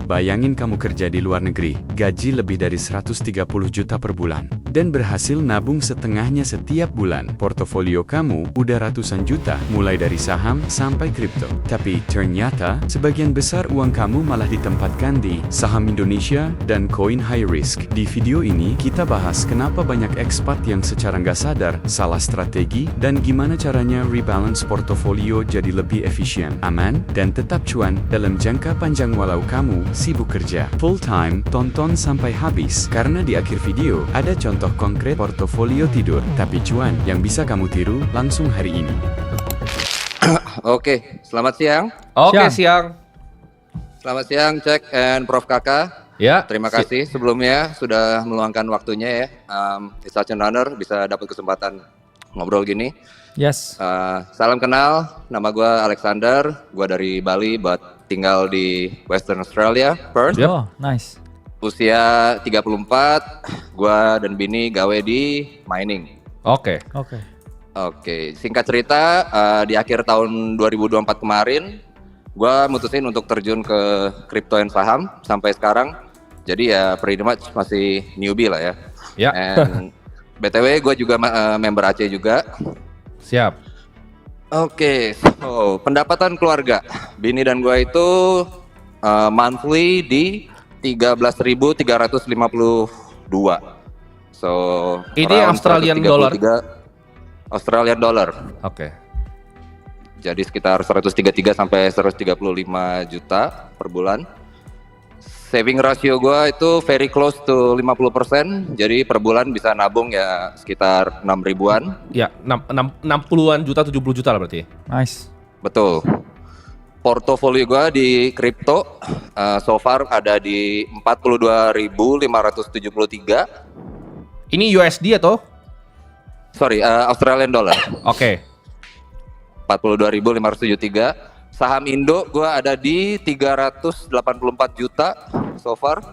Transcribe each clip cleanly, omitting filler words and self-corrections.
Bayangin kamu kerja di luar negeri, gaji lebih dari 130 juta per bulan, dan berhasil nabung setengahnya setiap bulan. Portofolio kamu udah ratusan juta, mulai dari saham sampai kripto. Tapi ternyata, sebagian besar uang kamu malah ditempatkan di saham Indonesia dan koin high risk. Di video ini, kita bahas kenapa banyak ekspat yang secara nggak sadar salah strategi dan gimana caranya rebalance portofolio jadi lebih efisien, aman, dan tetap cuan dalam jangka panjang walau kamu sibuk kerja full time. Tonton sampai habis, karena di akhir video ada contoh konkret portofolio tidur tapi cuan yang bisa kamu tiru langsung hari ini. Oke, selamat siang. Oke, siang. Selamat siang, Cek and Prof Kakak. Ya. Terima kasih sebelumnya sudah meluangkan waktunya ya. It's such an honor bisa dapat kesempatan ngobrol gini. Yes. Salam kenal, nama gue Alexander. Gue dari Bali, but tinggal di Western Australia, Perth. Oh, nice. Usia 34, gue dan bini gawe di mining. Oke. Oke, singkat cerita, di akhir tahun 2024 kemarin, gue mutusin untuk terjun ke crypto and saham sampai sekarang. Jadi ya pretty much masih newbie lah ya. Ya. And BTW gue juga member Aceh juga. Siap. Oke, so pendapatan keluarga bini dan gue itu monthly di 13.352. So Ini Australian dollar. Australian dollar. Oke. Jadi sekitar 133 sampai 135 juta per bulan. Saving ratio gue itu very close to 50%. Jadi per bulan bisa nabung ya sekitar 6 ribuan. Ya, 60-an juta, 70 juta lah berarti. Nice. Betul. Portofolio gue di kripto so far ada di 42.573. Ini USD atau? Sorry, Australian dollar. Oke. 42.573. Saham Indo gue ada di 384 juta so far.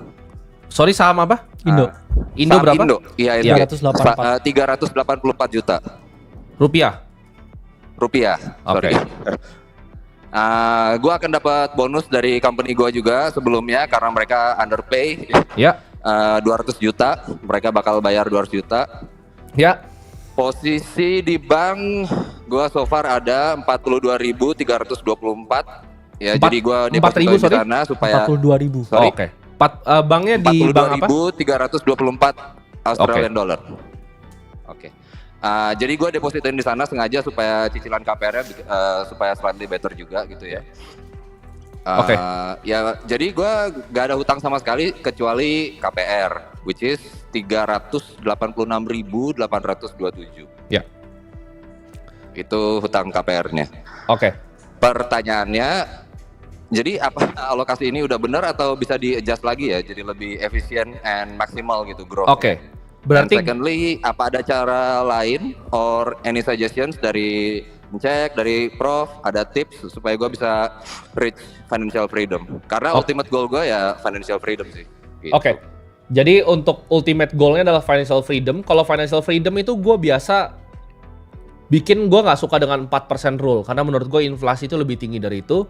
Sorry, saham apa? Indo. Indo Saham berapa? Indo, iya, 384. 384 juta Rupiah. Sorry. Oke. Gue akan dapat bonus dari company gue juga sebelumnya karena mereka underpay. Ya. 200 juta, mereka bakal bayar 200 juta. Ya. Posisi di bank gue so far ada 42.324. Ya, jadi gue deposito di sana supaya 42.000. Sorry. Oke. Banknya di bank apa? 42.324 Australian dollar. Oke. Jadi gue depositoin di sana sengaja supaya cicilan KPR-nya supaya slightly better juga gitu ya. Oke. Ya, jadi gue gak ada hutang sama sekali kecuali KPR, which is 386.827. Ya. Itu hutang KPR-nya. Oke. Pertanyaannya, jadi apa alokasi ini udah benar atau bisa di-adjust lagi ya, jadi lebih efisien and maksimal gitu growth? Oke. Berarti And secondly, apa ada cara lain or any suggestions dari Cek, dari Prof, ada tips supaya gue bisa reach financial freedom? Karena ultimate goal gue ya financial freedom sih. Gitu. Oke. Jadi untuk ultimate goal-nya adalah financial freedom. Kalau financial freedom itu gue biasa gue nggak suka dengan 4% rule karena menurut gue inflasi itu lebih tinggi dari itu.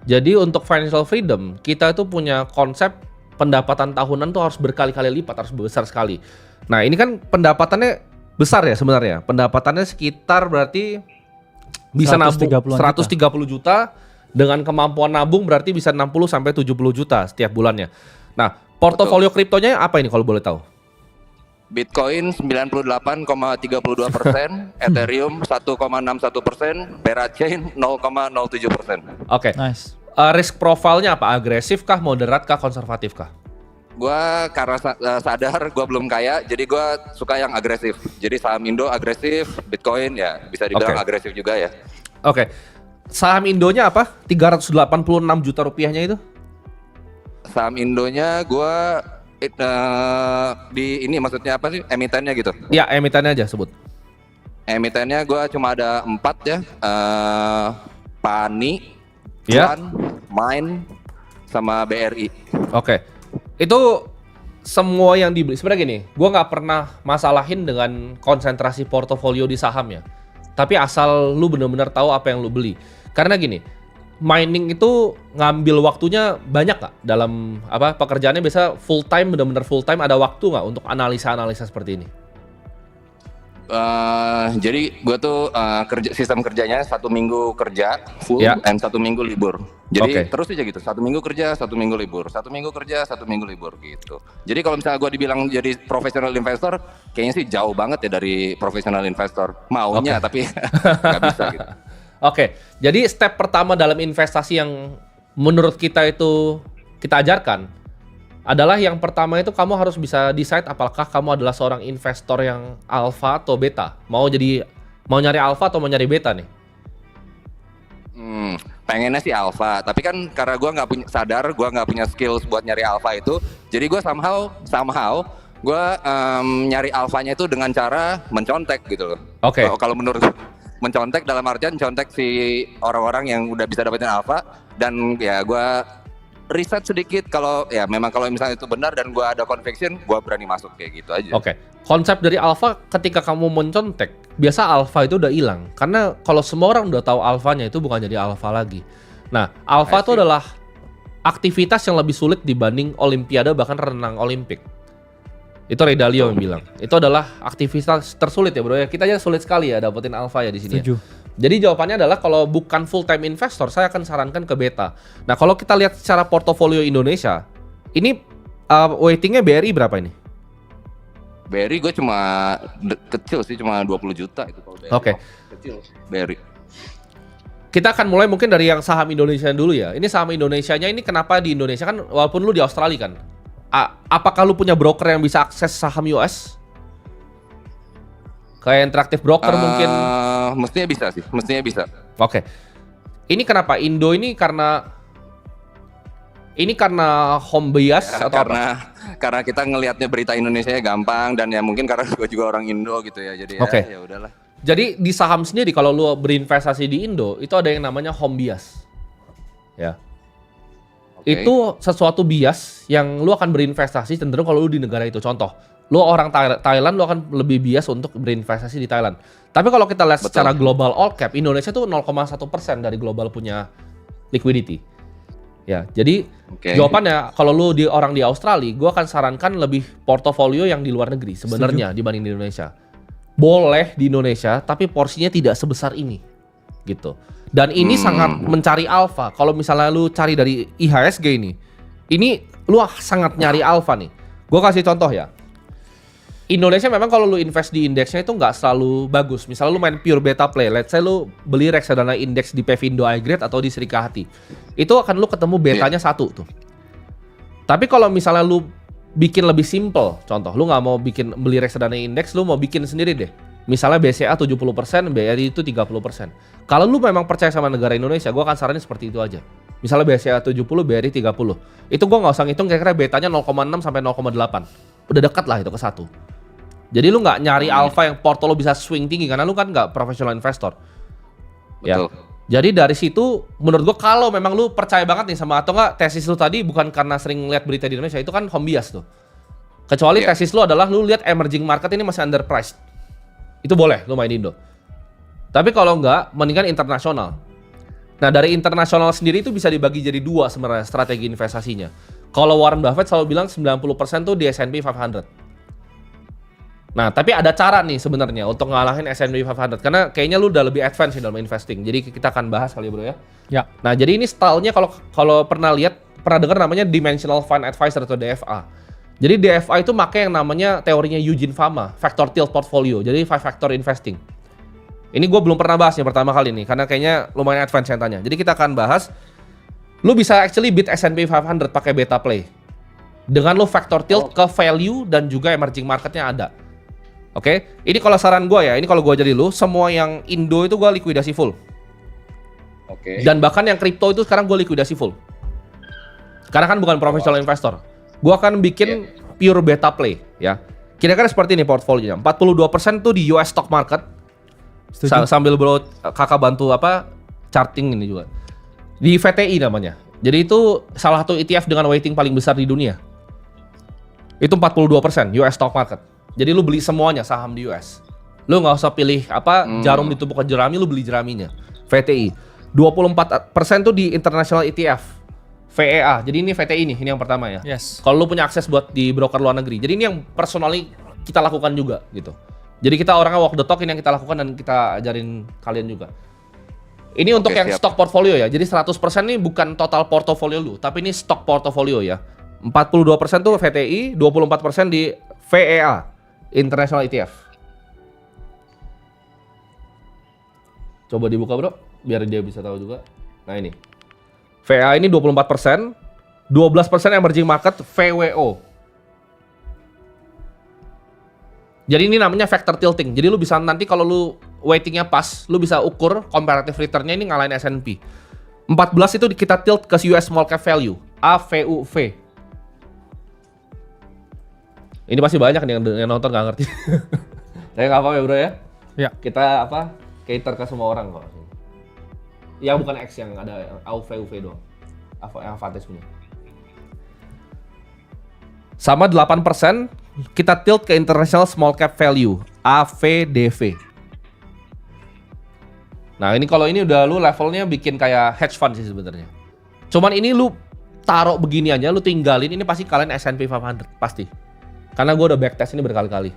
Jadi untuk financial freedom kita itu punya konsep pendapatan tahunan tuh harus berkali-kali lipat, harus besar sekali. Nah ini kan pendapatannya besar ya sebenarnya. Pendapatannya sekitar berarti bisa nabung 130 juta dengan kemampuan nabung berarti bisa 60 sampai 70 juta setiap bulannya. Nah, portofolio kriptonya apa ini kalau boleh tahu? Bitcoin 98,32%, Ethereum 1,61%, Parachain 0,07%. Oke. Nice. Risk profile-nya apa? Agresif kah, moderat kah, konservatif kah? Gua karena sadar gua belum kaya, jadi gua suka yang agresif. Jadi saham Indo agresif, Bitcoin ya bisa dibilang agresif juga ya. Oke. Saham Indonya apa? 386 juta rupiahnya itu? Saham Indonya gua di ini maksudnya apa sih? Emitennya gitu. Ya, emitennya aja sebut. Emitennya gua cuma ada 4 ya. Pani, Ya. Plan, Mine, sama BRI. Oke. Itu semua yang dibeli. Sebenarnya gini, gue nggak pernah masalahin dengan konsentrasi portofolio di saham ya. Tapi asal lu benar-benar tahu apa yang lu beli. Karena gini, mining itu ngambil waktunya banyak nggak dalam pekerjaannya? Biasa full time, benar-benar full time, ada waktu nggak untuk analisa seperti ini? Jadi gue tuh sistem kerjanya 1 minggu kerja full dan 1 minggu libur. Jadi terus aja gitu, 1 minggu kerja, 1 minggu libur, 1 minggu kerja, 1 minggu libur gitu. Jadi kalau misalnya gue dibilang jadi professional investor, kayaknya sih jauh banget ya dari professional investor. Maunya tapi nggak bisa gitu. Jadi step pertama dalam investasi yang menurut kita itu kita ajarkan adalah yang pertama itu kamu harus bisa decide apakah kamu adalah seorang investor yang alpha atau beta. Mau nyari alpha atau mau nyari beta nih? Pengennya sih alpha, tapi kan karena gue nggak punya skills buat nyari alpha itu, jadi gue somehow gue nyari alphanya itu dengan cara mencontek gitu loh. Kalau menurut mencontek dalam artian contek si orang-orang yang udah bisa dapetin alpha, dan ya gue riset sedikit kalau misalnya itu benar dan gue ada conviction, gue berani masuk kayak gitu aja. Konsep dari alpha ketika kamu mencontek, biasa alpha itu udah hilang. Karena kalau semua orang udah tahu alphanya itu bukan jadi alpha lagi. Nah, alpha itu adalah aktivitas yang lebih sulit dibanding olimpiade, bahkan renang olimpik. Itu Ray Dalio yang bilang. Itu adalah aktivitas tersulit ya bro ya. Kita aja sulit sekali ya dapetin alpha ya di sini. Setuju. Ya. Jadi jawabannya adalah kalau bukan full time investor, saya akan sarankan ke beta. Nah, kalau kita lihat secara portofolio Indonesia, ini weightingnya BRI berapa ini? BRI gue kecil sih, cuma 20 juta itu kalau BRI. Kecil BRI. Kita akan mulai mungkin dari yang saham Indonesia dulu ya. Ini saham Indonesianya ini kenapa di Indonesia kan walaupun lu di Australia kan. Apakah lu punya broker yang bisa akses saham US? Kayak Interactive Broker mungkin? Mestinya bisa. Ini kenapa Indo ini karena home bias atau karena kita ngelihatnya berita Indonesia gampang, dan ya mungkin karena gue juga orang Indo gitu ya. Jadi ya udahlah. Jadi di saham sendiri kalau lu berinvestasi di Indo itu ada yang namanya home bias. Ya. Itu sesuatu bias yang lu akan berinvestasi cenderung kalau lu di negara itu. Contoh, lu orang Thailand, lu akan lebih bias untuk berinvestasi di Thailand. Tapi kalau kita lihat secara global all cap, Indonesia tuh 0,1% dari global punya liquidity. Ya, jadi jawabannya kalau lu orang di Australia, gua akan sarankan lebih portofolio yang di luar negeri sebenarnya dibanding di Indonesia. Boleh di Indonesia, tapi porsinya tidak sebesar ini, gitu. Dan ini sangat mencari alpha. Kalau misalnya lu cari dari IHSG ini lu sangat nyari alpha nih. Gua kasih contoh ya. Indonesia memang kalau lu invest di indeksnya itu nggak selalu bagus. Misalnya lu main pure beta play, let's say lu beli reksadana indeks di Pevindo iGrade atau di Serikahati, itu akan lu ketemu betanya 1 tuh. Tapi kalau misalnya lu bikin lebih simple, contoh lu nggak mau beli reksadana indeks, lu mau bikin sendiri deh. Misalnya BCA 70%, BRI itu 30%. Kalau lu memang percaya sama negara Indonesia, gua akan saranin seperti itu aja. Misalnya BCA 70, BRI 30. Itu gua nggak usah ngitung kira-kira betanya 0,6 sampai 0,8. Udah dekat lah itu ke 1. Jadi lu nggak nyari alpha yang porto lu bisa swing tinggi karena lu kan nggak professional investor. Betul. Ya. Jadi dari situ menurut gua kalau memang lu percaya banget nih sama, atau nggak tesis lu tadi bukan karena sering lihat berita di Indonesia, itu kan home bias tuh. Kecuali tesis lu adalah lu lihat emerging market ini masih underpriced. Itu boleh lu main Indo. Tapi kalau nggak, mendingan internasional. Nah, dari internasional sendiri itu bisa dibagi jadi 2 sebenarnya strategi investasinya. Kalau Warren Buffett selalu bilang 90% tuh di S&P 500. Nah, tapi ada cara nih sebenarnya untuk ngalahin S&P 500 karena kayaknya lu udah lebih advance dalam investing. Jadi kita akan bahas kali bro ya. Ya. Nah, jadi ini stylenya kalau pernah dengar namanya Dimensional Fund Advisor atau DFA. Jadi DFA itu pakai yang namanya teorinya Eugene Fama, Factor Tilt Portfolio. Jadi 5 factor investing. Ini gue belum pernah bahas nih pertama kali nih karena kayaknya lumayan advance yang tanya. Jadi kita akan bahas lu bisa actually beat S&P 500 pakai beta play. Dengan lu factor tilt ke value dan juga emerging marketnya ada. Oke, ini kalau saran gue ya, ini kalau gue jadi lu, semua yang Indo itu gue likuidasi full. Dan bahkan yang kripto itu sekarang gue likuidasi full. Karena kan bukan professional investor. Gue akan bikin pure beta play ya. Kira-kira seperti ini portfolionya. 42% tuh di US stock market. Sambil bro kakak bantu charting ini juga. Di VTI namanya. Jadi itu salah satu ETF dengan weighting paling besar di dunia. Itu 42% US stock market. Jadi lu beli semuanya saham di US. Lu nggak usah pilih jarum ditumpuk ke jerami, lu beli jeraminya. VTI. 24% tuh di international ETF, VEA. Jadi ini VTI nih, ini yang pertama ya. Yes. Kalau lu punya akses buat di broker luar negeri. Jadi ini yang personally kita lakukan juga gitu. Jadi kita orangnya walk the talk, ini yang kita lakukan dan kita ajarin kalian juga. Ini untuk yang siap. stok portfolio ya. Jadi 100% ini bukan total portofolio lu, tapi ini stok portofolio ya. 42% tuh VTI, 24% di VEA, International ETF. Coba dibuka bro, biar dia bisa tahu juga. Nah ini, VEA ini 24%, 12% emerging market VWO. Jadi ini namanya factor tilting. Jadi lu bisa nanti kalau lu weightingnya pas, lu bisa ukur comparative return-nya ini ngalahin S&P. 14 itu kita tilt ke US Small Cap Value, AVUV. Ini pasti banyak nih yang nonton nggak ngerti. Tapi nggak apa-apa ya bro ya. Ya. Kita cater ke semua orang kok. Ya bukan X yang ada AVUV doang. Yang Avantis punya. Sama 8% kita tilt ke International Small Cap Value, AVDV. Nah ini kalau ini udah lu levelnya bikin kayak hedge fund sih sebenarnya. Cuman ini lu taruh begini aja, lu tinggalin, ini pasti kalian S&P 500 pasti. Karena gue udah backtest ini berkali-kali.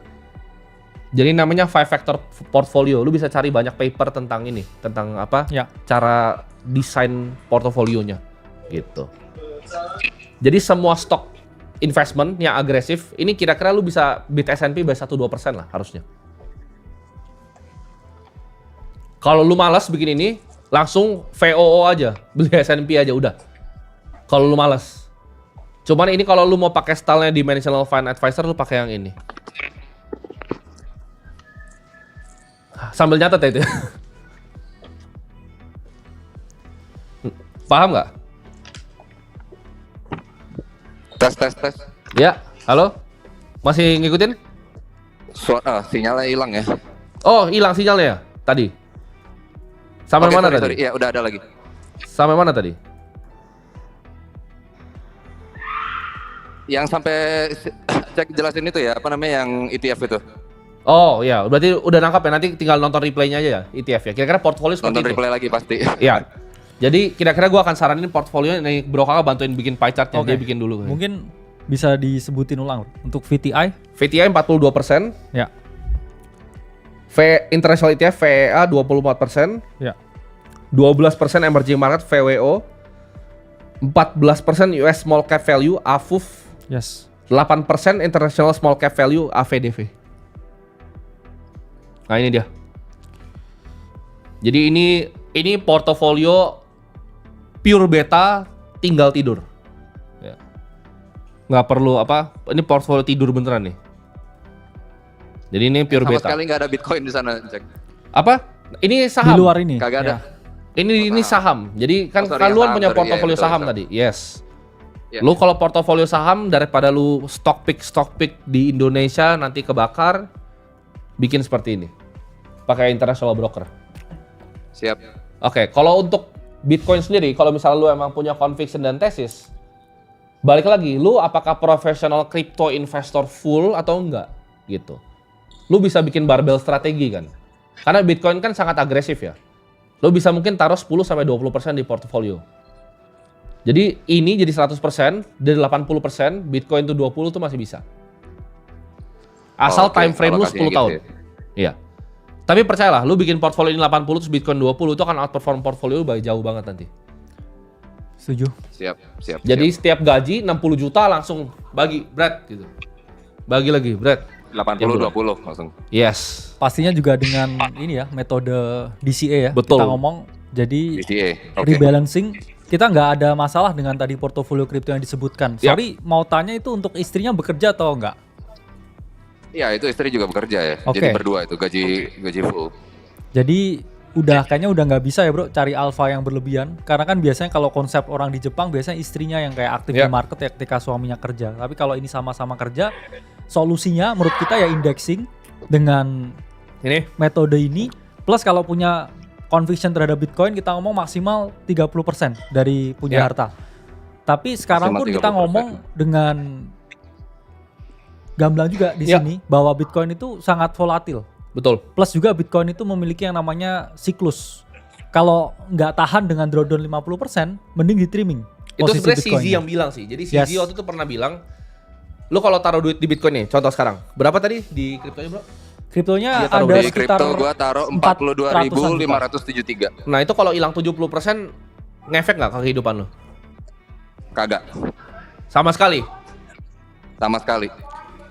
Jadi namanya 5 factor portfolio. Lu bisa cari banyak paper tentang ini, tentang apa? Ya. Cara desain portofolionya gitu. Jadi semua stok investment yang agresif, ini kira-kira lu bisa beat S&P by 1-2% lah harusnya. Kalau lu malas bikin ini, langsung VOO aja, beli S&P aja udah. Kalau lu malas. Cuman ini kalau lu mau pakai stylenya Dimensional Fund Advisor, lu pakai yang ini. Sambil nyatet ya itu. Paham nggak? Tes. Ya, halo? Masih ngikutin? Sinyalnya hilang ya. Oh, hilang sinyalnya ya tadi. Sampai mana tadi? Iya, udah ada lagi. Sampai mana tadi? Yang sampai cek jelasin itu ya, apa namanya yang ETF itu. Oh ya, berarti udah nangkap ya, nanti tinggal nonton replaynya aja ya, ETF ya. Kira-kira portfolio seperti Nonton itu. replay lagi pasti. Iya. Jadi kira-kira gua akan saranin portfolio nih Bro Kakak bantuin bikin pie chartnya, Oke. dia bikin dulu. Mungkin bisa disebutin ulang untuk VTI. VTI 42%, Ya. International ETF VEA 24%, Ya. 12% emerging market VWO, 14% US Small Cap Value AVUV, Yes. 8% International Small Cap Value AVDV. Nah ini dia. Jadi ini portofolio pure beta tinggal tidur. Ya. Nggak perlu apa? Ini portofolio tidur beneran nih. Jadi ini pure Sama beta. sekali nggak ada Bitcoin di sana, cek. Apa? Ini Di saham. luar ini. Kagak ada. Ya. Ini saham. Jadi kan Oh, sorry, kalian saham, punya sorry. portofolio Iya, betul, saham betul. tadi. Yes. Ya. Lu kalau portofolio saham daripada lu stock pick di Indonesia nanti kebakar, bikin seperti ini. Pakai international broker. Siap. Oke, kalau untuk Bitcoin sendiri, kalau misalnya lu emang punya conviction dan tesis, balik lagi, lu apakah profesional crypto investor full atau enggak gitu. Lu bisa bikin barbell strategi kan. Karena Bitcoin kan sangat agresif ya. Lu bisa mungkin taruh 10-20% di portofolio. Jadi ini jadi 100%, dari 80%, Bitcoin tuh 20 tuh masih bisa. Asal Oke, time frame lu 10 alokasinya gitu tahun. ya. Iya. Tapi percayalah, lu bikin portfolio ini 80 terus Bitcoin 20 itu akan outperform portfolio lu jauh banget nanti. Setuju. Siap. Jadi setiap gaji 60 juta langsung bagi, Brad gitu. Bagi lagi, Brad. 80-20 langsung. Yes. Pastinya juga dengan ini ya, metode DCA ya. Betul. Kita ngomong jadi DCA. Oke. rebalancing kita nggak ada masalah dengan tadi portofolio kripto yang disebutkan. Yap. Sorry, mau tanya itu untuk istrinya bekerja atau enggak? Iya, itu istri juga bekerja ya. Oke. Jadi berdua itu gaji full. Jadi kayaknya udah nggak bisa ya bro cari alfa yang berlebihan. Karena kan biasanya kalau konsep orang di Jepang biasanya istrinya yang kayak aktif Ya. di market ya ketika suaminya kerja. Tapi kalau ini sama-sama kerja, solusinya menurut kita ya indexing dengan Ini metode ini. Plus kalau punya conviction terhadap Bitcoin kita ngomong maksimal 30% dari punya Ya. harta. Tapi sekarang Maksimal pun kita 30%. ngomong dengan gamblang juga di Ya. sini bahwa Bitcoin itu sangat volatil. betul. Plus juga Bitcoin itu memiliki yang namanya siklus. kalau nggak tahan dengan drawdown 50%, mending di trimming. Itu posisi sebenarnya CZ Bitcoin-nya. yang bilang sih. Jadi CZ Yes. waktu itu pernah bilang, lu kalau taruh duit di Bitcoin nih, contoh sekarang, berapa tadi di kriptonya bro? Kriptonya Dia taruh ada Di sekitar kripto gua taruh 42.573. Nah itu kalau hilang 70% ngefek nggak ke kehidupan lu? Kagak. Sama sekali. Sama sekali.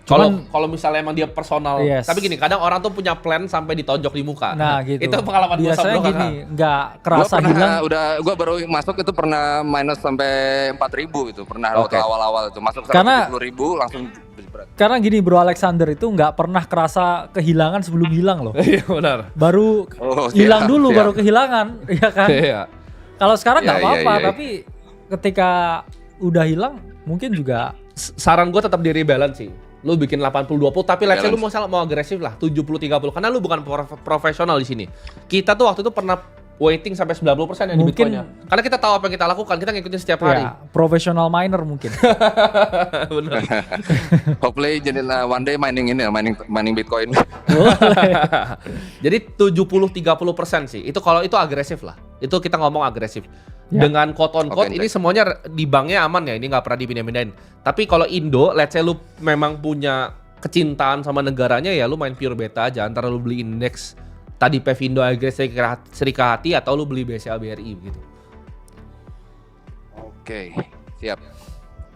Kalau misalnya emang dia personal, Yes. tapi gini, kadang orang tuh punya plan sampai ditonjok di muka. Nah gitu. Itu pengalaman gue Biasanya sama gini, nggak kerasa hilang. Gua baru masuk itu pernah minus sampai 4.000 itu. Pernah Oke. waktu awal-awal itu masuk Karena- 170.000 langsung berat. Karena gini Bro Alexander itu nggak pernah kerasa kehilangan sebelum hilang loh. Iya benar. Baru Oh, hilang siap, dulu siap. baru kehilangan, ya kan? Iya. Kalau sekarang nggak Iya, iya, apa-apa, iya. tapi ketika udah hilang mungkin juga Saran gue tetap di rebalance sih. Lu bikin 80-20, tapi let's say lu Balance. mau agresif lah, 70-30. Karena lu bukan profesional di sini. Kita tuh waktu itu pernah waiting sampai 90% yang di Mungkin- Bitcoinnya. Karena kita tahu apa yang kita lakukan, kita ngikutin setiap hari. ya profesional miner mungkin. Bener. Hopefully jadi one day mining ini ya, mining Bitcoin. Jadi 70-30% sih. Itu kalau itu agresif lah. Itu kita ngomong agresif. Ya. Dengan quote on quote Oke, ini semuanya di banknya aman ya. Ini nggak pernah dipindah-pindahin. Tapi kalau Indo, let's say lu memang punya kecintaan sama negaranya ya lu main pure beta aja. Antara lu beli indeks tadi Pevindo agresif Serikahati atau lu beli BCA BRI gitu. Oke, siap.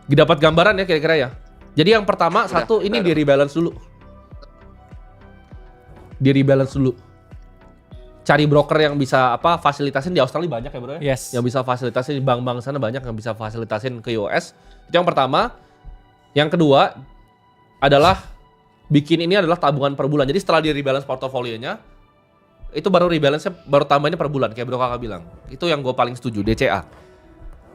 Dapat gambaran ya kira-kira ya. Jadi yang pertama Udah, satu ini udah. di rebalance dulu. Di rebalance dulu. Cari broker yang bisa fasilitasin di Australia banyak ya bro ya. Yes. Yang bisa fasilitasin di bank-bank sana banyak yang bisa fasilitasin ke US. Itu yang pertama. Yang kedua adalah bikin ini adalah tabungan per bulan. Jadi setelah di rebalance portofolionya itu baru rebalance baru tambahinnya per bulan kayak bro kakak bilang. Itu yang gue paling setuju DCA.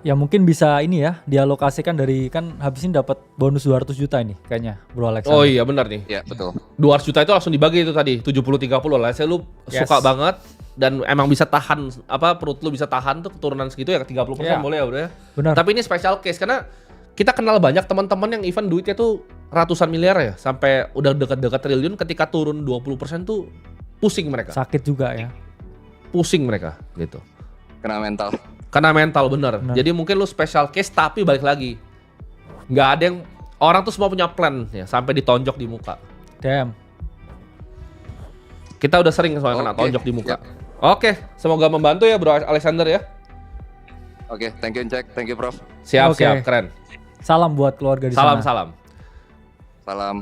Ya mungkin bisa ini ya, dialokasikan dari kan habis ini dapat bonus 200 juta ini kayaknya Bro Alexander. Oh iya benar nih. Ya, betul. 200 juta itu langsung dibagi itu tadi 70-30 lah. Saya lu Yes. suka banget dan emang bisa tahan perut lu bisa tahan tuh keturunan segitu ya 30% Iya. boleh ya udah ya. Benar. Tapi ini special case karena kita kenal banyak teman-teman yang even duitnya tuh ratusan miliar ya sampai udah dekat-dekat triliun ketika turun 20% tuh pusing mereka. Sakit juga ya. Pusing mereka gitu. Kena mental. Karena mental bener. Benar. Jadi mungkin lu special case tapi balik lagi. Nggak ada yang orang tuh semua punya plan ya sampai ditonjok di muka. Damn. Kita udah sering soalnya kena Oke, tonjok di muka. siap. Oke, semoga membantu ya Bro Alexander ya. Oke, thank you Jack, thank you Prof. Siap, Oke. siap, keren. Salam buat keluarga di Salam, sana. salam. Salam.